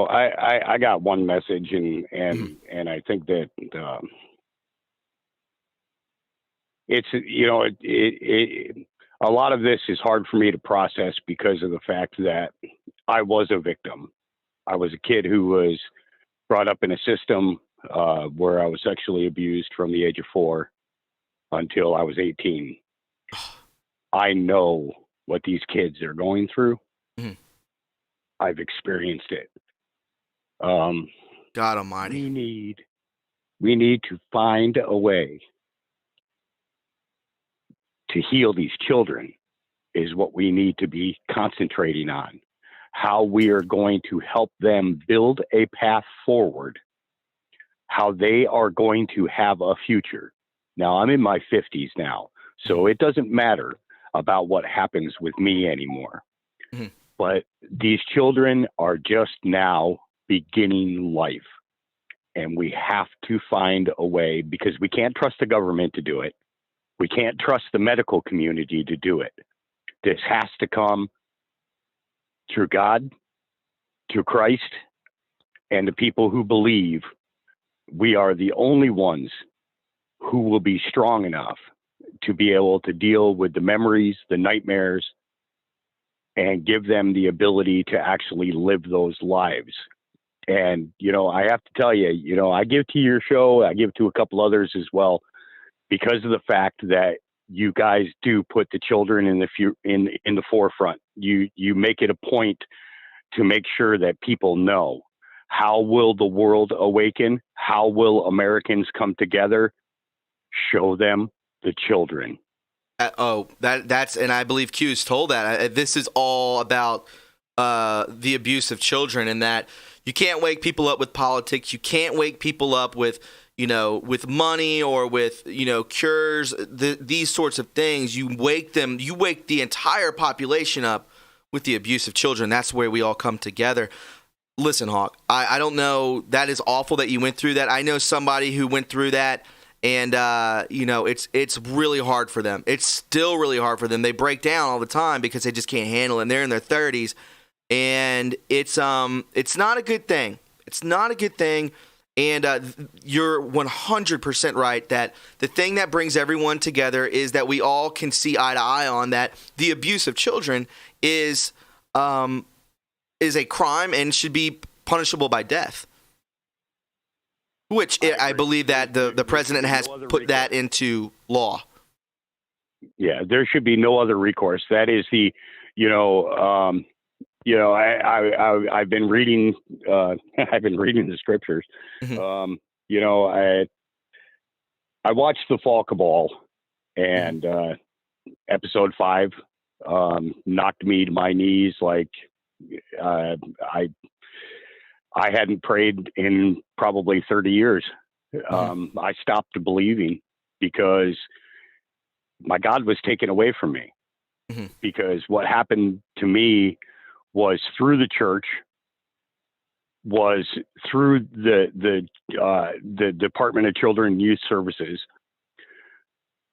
S5: I got one message, and I think that it's a lot of this is hard for me to process because of the fact that I was a victim. I was a kid who was brought up in a system where I was sexually abused from the age of 4 until I was 18. I know what these kids are going through. Mm-hmm. I've experienced it.
S1: God Almighty.
S5: We need to find a way to heal these children is what we need to be concentrating on. How we are going to help them build a path forward. How they are going to have a future. Now, I'm in my 50s now, so it doesn't matter about what happens with me anymore. Mm-hmm. But these children are just now beginning life. And we have to find a way, because we can't trust the government to do it. We can't trust the medical community to do it. This has to come through God, through Christ, and the people who believe we are the only ones who will be strong enough to be able to deal with the memories, the nightmares, and give them the ability to actually live those lives. And, I have to tell you, I give to your show, I give to a couple others as well, because of the fact that you guys do put the children in the forefront. You make it a point to make sure that people know. How will the world awaken? How will Americans come together? Show them the children.
S1: That's and I believe Q's told that. This is all about the abuse of children, and that you can't wake people up with politics. You can't wake people up with, with money or with, cures, these sorts of things. You wake the entire population up with the abuse of children. That's where we all come together. Listen, Hawk, I don't know. That is awful that you went through that. I know somebody who went through that. And, it's really hard for them. It's still really hard for them. They break down all the time because they just can't handle it. And they're in their 30s. And it's not a good thing. It's not a good thing. And you're 100% right that the thing that brings everyone together is that we all can see eye to eye on that the abuse of children is a crime and should be punishable by death. Which I believe that the president has put that into law.
S5: Yeah, there should be no other recourse. That is the, I've been reading, I've been reading the scriptures.
S1: Mm-hmm.
S5: I watched the Fall Cabal, and episode 5 knocked me to my knees. Like I hadn't prayed in probably 30 years. I stopped believing because my God was taken away from me.
S1: Mm-hmm.
S5: Because what happened to me was through the church, was through the Department of Children and Youth Services,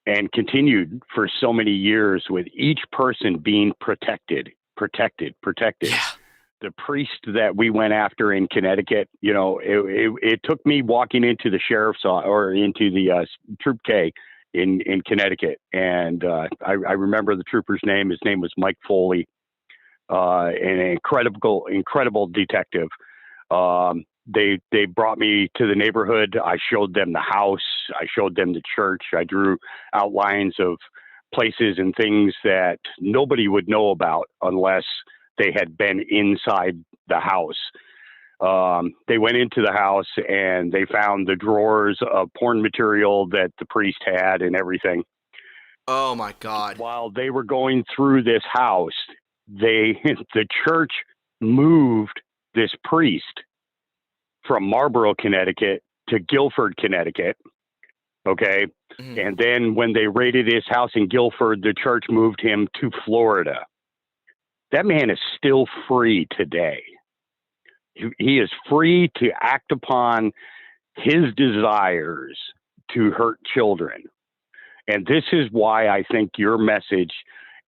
S5: and continued for so many years with each person being protected.
S1: Yeah.
S5: The priest that we went after in Connecticut, it took me walking into the sheriff's or into the Troop K in Connecticut. And I remember the trooper's name. His name was Mike Foley, an incredible detective. They brought me to the neighborhood. I showed them the house. I showed them the church. I drew outlines of places and things that nobody would know about unless they had been inside the house. They went into the house and they found the drawers of porn material that the priest had and everything.
S1: Oh my God.
S5: While they were going through this house, the church moved this priest from Marlborough, Connecticut to Guilford, Connecticut. Okay.
S1: Mm-hmm.
S5: And then when they raided his house in Guilford, the church moved him to Florida. That man is still free today. He is free to act upon his desires to hurt children. And this is why I think your message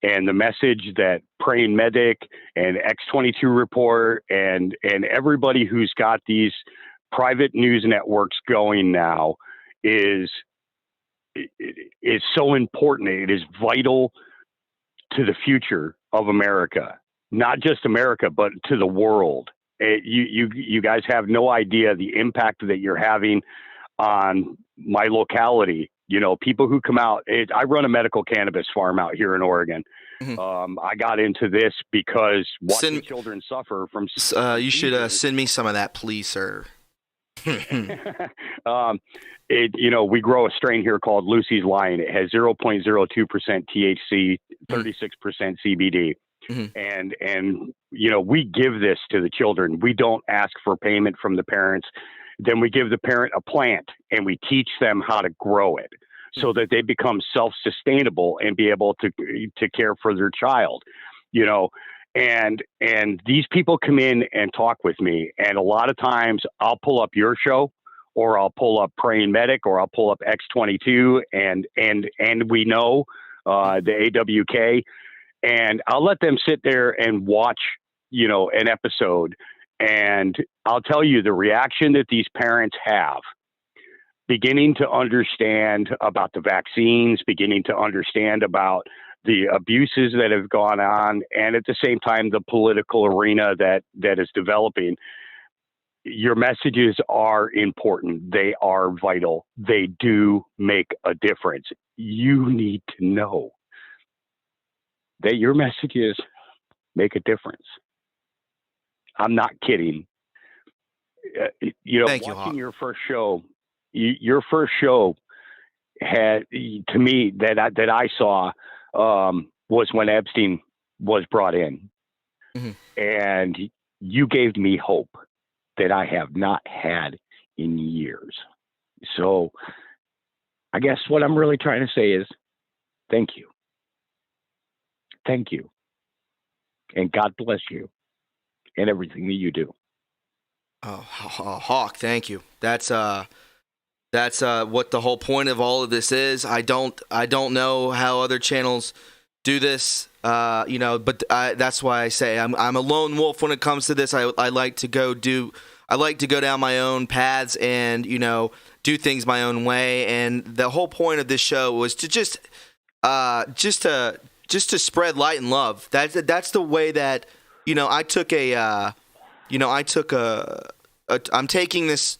S5: and the message that Praying Medic and X22 Report and everybody who's got these private news networks going now is so important. It is vital to the future of America, not just America, but to the world. You guys have no idea the impact that you're having on my locality. People who come out. I run a medical cannabis farm out here in Oregon.
S1: Mm-hmm.
S5: I got into this because watching children suffer from.
S1: You should send me some of that, please, sir.
S5: We grow a strain here called Lucy's Lion. It has 0.02% THC, 36% CBD.
S1: Mm-hmm.
S5: And we give this to the children. We don't ask for payment from the parents. Then we give the parent a plant and we teach them how to grow it so that they become self-sustainable and be able to care for their child, and these people come in and talk with me. And a lot of times I'll pull up your show, or I'll pull up Praying Medic, or I'll pull up X22 and we know, the AWK, and I'll let them sit there and watch, an episode. And I'll tell you the reaction that these parents have, beginning to understand about the vaccines, beginning to understand about the abuses that have gone on, and at the same time, the political arena that is developing. Your messages are important. They are vital. They do make a difference. You need to know that your messages make a difference. I'm not kidding.
S1: Thank you,
S5: watching
S1: Hawk.
S5: your first show, your first show had, to me, that I saw was when Epstein was brought in, and you gave me hope that I have not had in years. So I guess what I'm really trying to say is thank you. Thank you. And God bless you and everything that you do.
S1: Oh, Hawk, thank you. That's what the whole point of all of this is. I don't know how other channels do this, but that's why I say I'm a lone wolf when it comes to this. I like to go down my own paths and, do things my own way. And the whole point of this show was to just to spread light and love. That's the way that, I'm taking this,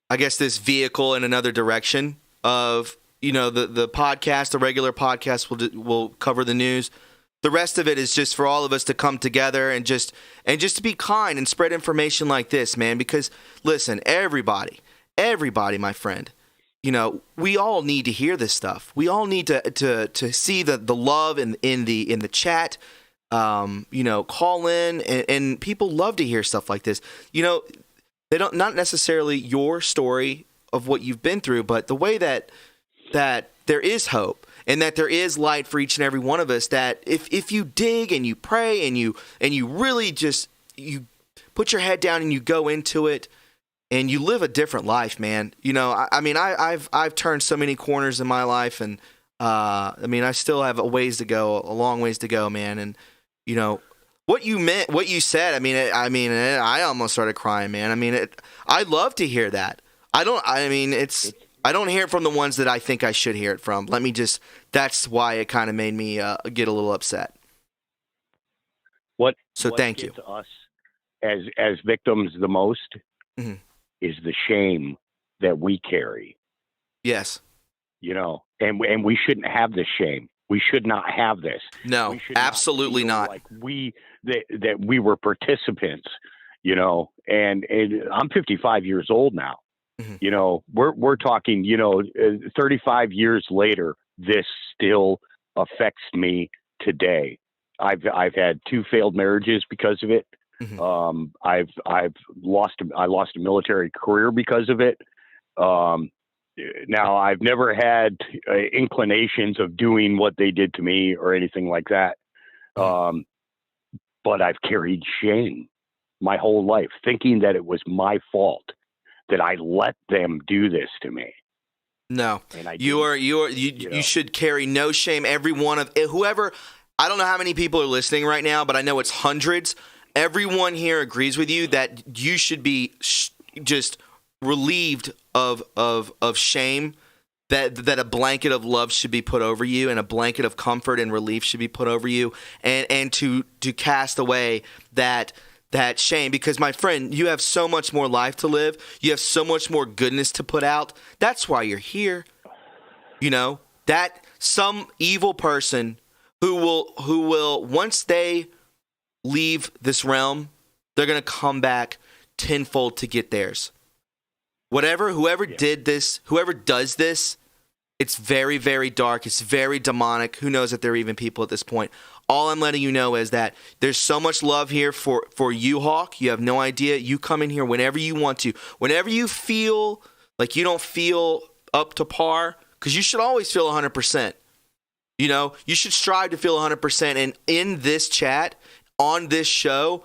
S1: I guess, this vehicle in another direction of, the podcast, the regular podcast will cover the news. The rest of it is just for all of us to come together and just to be kind and spread information like this, man, because listen, everybody, my friend, we all need to hear this stuff. We all need to see the love in the chat. Call in and people love to hear stuff like this. They don't, not necessarily your story of what you've been through, but the way that there is hope and that there is light for each and every one of us, that if you dig and you pray and you really just, you put your head down and you go into it and you live a different life, man. I've turned so many corners in my life, and I still have a long ways to go, man. And what you said, I almost started crying, man. I love to hear that. I don't hear it from the ones that I think I should hear it from. That's why it kind of made me get a little upset. Thank you.
S5: To us as victims the most is the shame that we carry.
S1: Yes.
S5: And we shouldn't have this shame. We should not have this.
S1: No, absolutely not.
S5: Like that we were participants, and I'm 55 years old now. We're talking, 35 years later, this still affects me today. I've had 2 failed marriages because of it. I lost a military career because of it. Now, I've never had inclinations of doing what they did to me or anything like that. But I've carried shame my whole life, thinking that it was my fault that I let them do this to me.
S1: No, you should carry no shame. Every one of whoever, I don't know how many people are listening right now, but I know it's hundreds. Everyone here agrees with you that you should be just relieved of shame, that a blanket of love should be put over you, and a blanket of comfort and relief should be put over you, and to cast away that shame, because my friend, you have so much more life to live. You have so much more goodness to put out. That's why you're here. That some evil person who will once they leave this realm, they're going to come back tenfold to get theirs. Whoever did this, whoever does this, it's very, very dark. It's very demonic. Who knows if there are even people at this point. All I'm letting you know is that there's so much love here for you, Hawk. You have no idea. You come in here whenever you want to. Whenever you feel like you don't feel up to par, because you should always feel 100%. You should strive to feel 100%. And in this chat, on this show,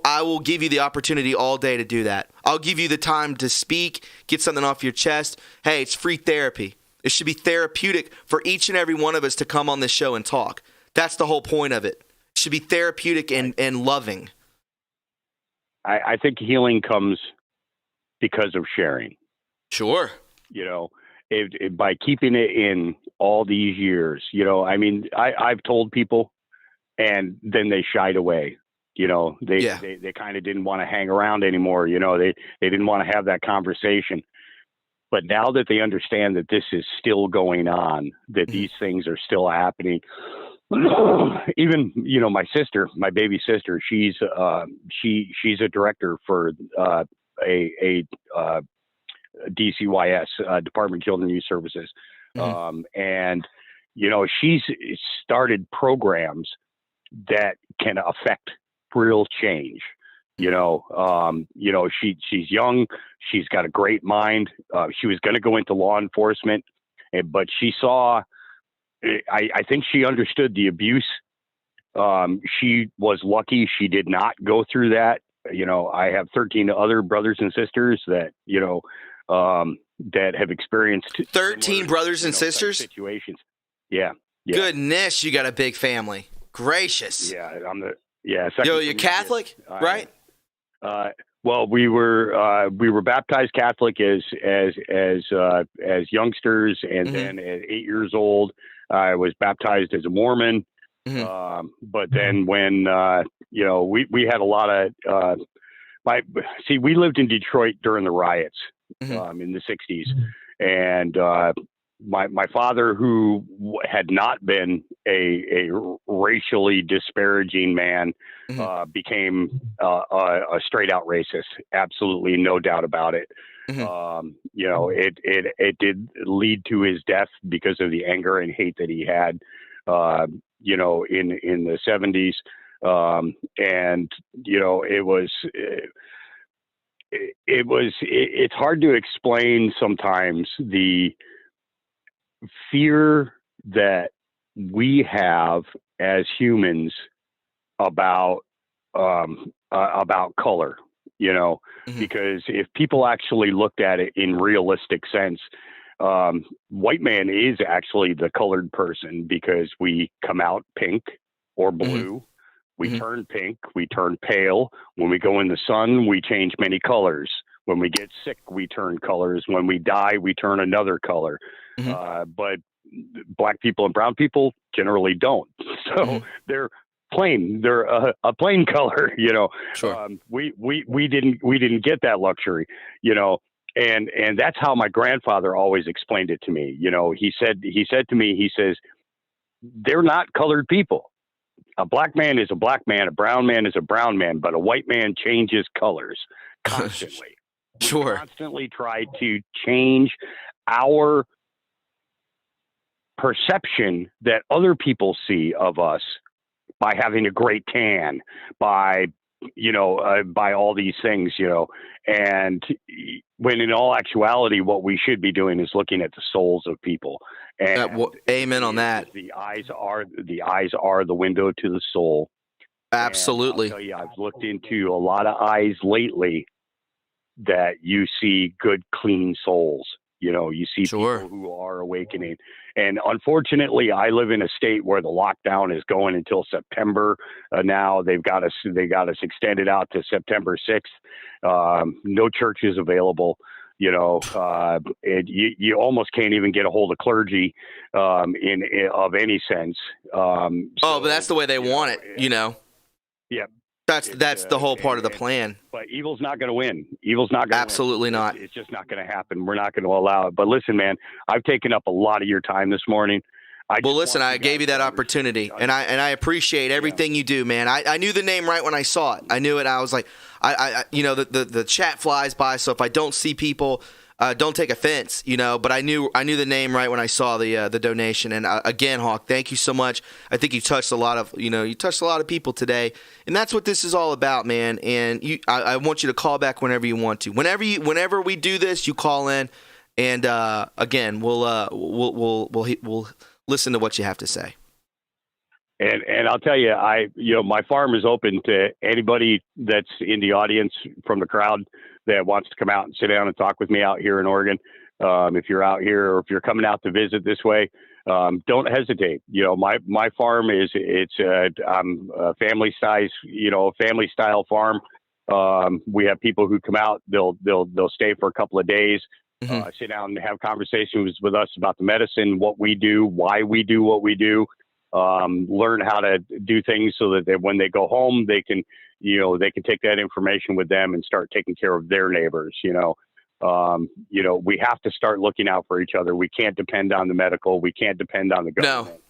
S1: I will give you the opportunity all day to do that. I'll give you the time to speak, get something off your chest. Hey, it's free therapy. It should be therapeutic for each and every one of us to come on this show and talk. That's the whole point of it. It should be therapeutic and loving.
S5: I think healing comes because of sharing.
S1: Sure.
S5: By keeping it in all these years, I've told people and then they shied away. They kind of didn't want to hang around anymore. They didn't want to have that conversation. But now that they understand that this is still going on, that these things are still happening, even, my sister, my baby sister, she's a director for DCYS, Department of Children and Youth Services.
S1: Mm-hmm.
S5: And, she's started programs that can affect real change. She's young. She's got a great mind. She was going to go into law enforcement, but she saw, I think she understood the abuse. She was lucky she did not go through that. I have 13 other brothers and sisters that, that have experienced
S1: 13 brothers and sisters
S5: situations. Yeah.
S1: Goodness, you got a big family. Gracious.
S5: Yeah,
S1: You're Catholic, right?
S5: Well, we were baptized Catholic as youngsters, and then at 8 years old, I was baptized as a Mormon. Mm-hmm. But then when we had a lot of we lived in Detroit during the riots in the 60s, and my father, who had not been a racially disparaging man, became a straight out racist. Absolutely no doubt about it. Mm-hmm. It did lead to his death because of the anger and hate that he had, in the 70s. It's hard to explain sometimes the fear that we have as humans about color, because if people actually looked at it in realistic sense, white man is actually the colored person, because we come out pink or blue. We turn pink, we turn pale. When we go in the sun, we change many colors. When we get sick, we turn colors. When we die, we turn another color. But black people and brown people generally don't. So they're plain. They're a plain color. Sure. We didn't get that luxury. And that's how my grandfather always explained it to me. He said to me, he says, they're not colored people. A black man is a black man, a brown man is a brown man, but a white man changes colors constantly.
S1: Sure.
S5: We constantly try to change our perception that other people see of us by having a great tan, by all these things, and when in all actuality, what we should be doing is looking at the souls of people. And
S1: amen on that.
S5: The eyes are the window to the soul.
S1: Absolutely.
S5: And I'll tell you, I've looked into a lot of eyes lately that you see good, clean souls. You see people who are awakening. And unfortunately, I live in a state where the lockdown is going until September. Now they've got us extended out to September 6th. No churches available. You almost can't even get a hold of clergy of any sense.
S1: But that's the way they want it.
S5: Yeah.
S1: That's the whole part of the plan.
S5: But evil's not going to win. Evil's not going to
S1: Absolutely not.
S5: It's just not going to happen. We're not going to allow it. But listen, man, I've taken up a lot of your time this morning.
S1: I gave you that opportunity, and I appreciate everything you do, man. I knew the name right when I saw it. I knew it. I was like, the chat flies by, so if I don't see people, don't take offense, But I knew the name right when I saw the donation. And again, Hawk, thank you so much. I think you touched a lot of people today, and that's what this is all about, man. And I want you to call back whenever you want to. Whenever we do this, you call in, and again, we'll listen to what you have to say.
S5: And I'll tell you, my farm is open to anybody that's in the audience from the crowd that wants to come out and sit down and talk with me out here in Oregon. If you're out here, or if you're coming out to visit this way, don't hesitate. My farm I'm a family size, family style farm. We have people who come out, they'll stay for a couple of days. Sit down and have conversations with us about the medicine, what we do, why we do what we do, learn how to do things so that when they go home, they can take that information with them and start taking care of their neighbors. We have to start looking out for each other. We can't depend on the medical. We can't depend on the government.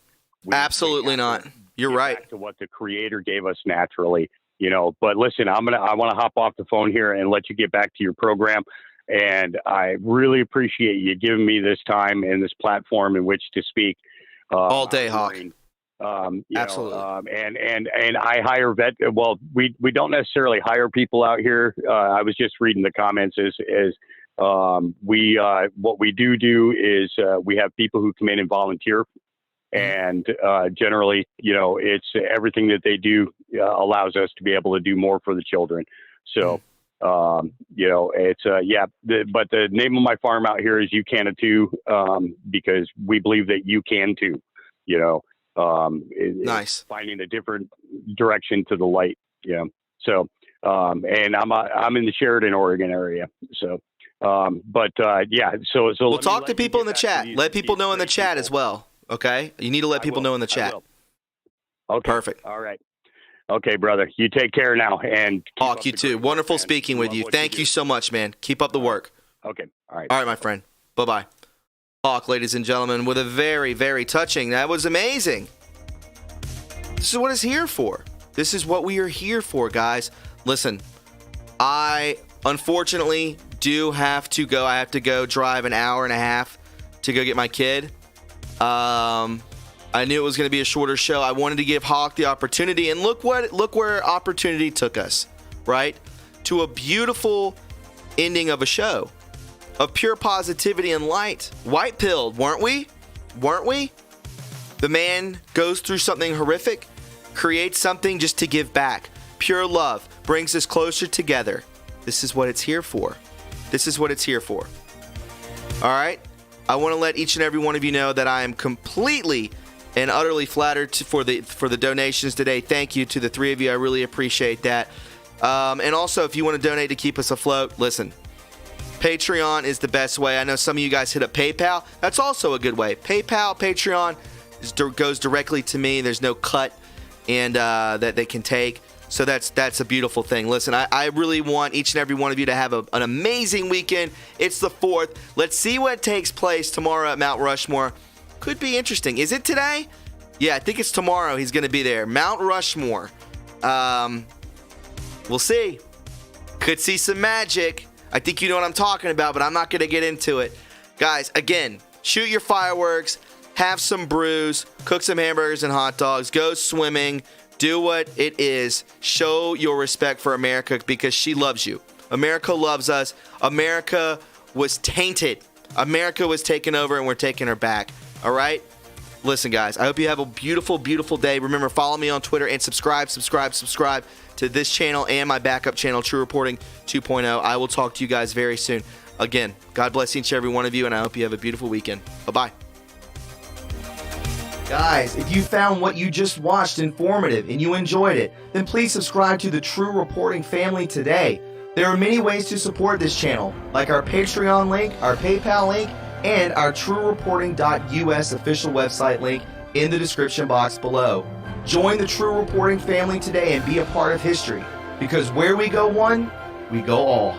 S1: No, absolutely not. You're right.
S5: Back to what the Creator gave us naturally. But listen, I want to hop off the phone here and let you get back to your program. And I really appreciate you giving me this time and this platform in which to speak.
S1: All day, Hawk.
S5: Absolutely. And I hire well, we don't necessarily hire people out here. I was just reading the comments what we do is we have people who come in and volunteer. And generally, it's everything that they do allows us to be able to do more for the children. So, it's but the name of my farm out here is You Can Too, because we believe that you can too.
S1: Nice.
S5: Finding a different direction to the light. So, and I'm in the Sheridan, Oregon area. So, So
S1: we'll talk to people in the chat. Let people know in the chat as well. Okay, you need to let people know in the chat.
S5: Okay,
S1: perfect.
S5: All right. Okay, brother. You take care now, and
S1: Hawk, you too. Wonderful speaking with you. Thank you so much, man. Keep up the work.
S5: Okay. All right.
S1: All right, my friend. Bye-bye. Hawk, ladies and gentlemen, with a very, very touching. That was amazing. This is what it's here for. This is what we are here for, guys. Listen, I unfortunately do have to go. I have to go drive an hour and a half to go get my kid. I knew it was going to be a shorter show. I wanted to give Hawk the opportunity, and look where opportunity took us, right? To a beautiful ending of a show of pure positivity and light. White pilled, weren't we? The man goes through something horrific, creates something just to give back. Pure love brings us closer together. This is what it's here for. All right? I want to let each and every one of you know that I am completely and utterly flattered for the donations today. Thank you to the three of you. I really appreciate that. And also, if you want to donate to keep us afloat, listen, Patreon is the best way. I know some of you guys hit up PayPal. That's also a good way. PayPal, Patreon goes directly to me. There's no cut and that they can take. So that's a beautiful thing. Listen, I really want each and every one of you to have an amazing weekend. It's the 4th. Let's see what takes place tomorrow at Mount Rushmore. Could be interesting. Is it today? Yeah, I think it's tomorrow he's going to be there. Mount Rushmore. We'll see. Could see some magic. I think you know what I'm talking about, but I'm not going to get into it. Guys, again, shoot your fireworks, have some brews, cook some hamburgers and hot dogs, go swimming. Do what it is. Show your respect for America because she loves you. America loves us. America was tainted. America was taken over and we're taking her back. All right? Listen, guys, I hope you have a beautiful, beautiful day. Remember, follow me on Twitter and subscribe to this channel and my backup channel, True Reporting 2.0. I will talk to you guys very soon. Again, God bless each and every one of you, and I hope you have a beautiful weekend. Bye-bye. Guys, if you found what you just watched informative and you enjoyed it, then please subscribe to the True Reporting family today. There are many ways to support this channel, like our Patreon link, our PayPal link, and our TrueReporting.us official website link in the description box below. Join the True Reporting family today and be a part of history, because where we go one, we go all.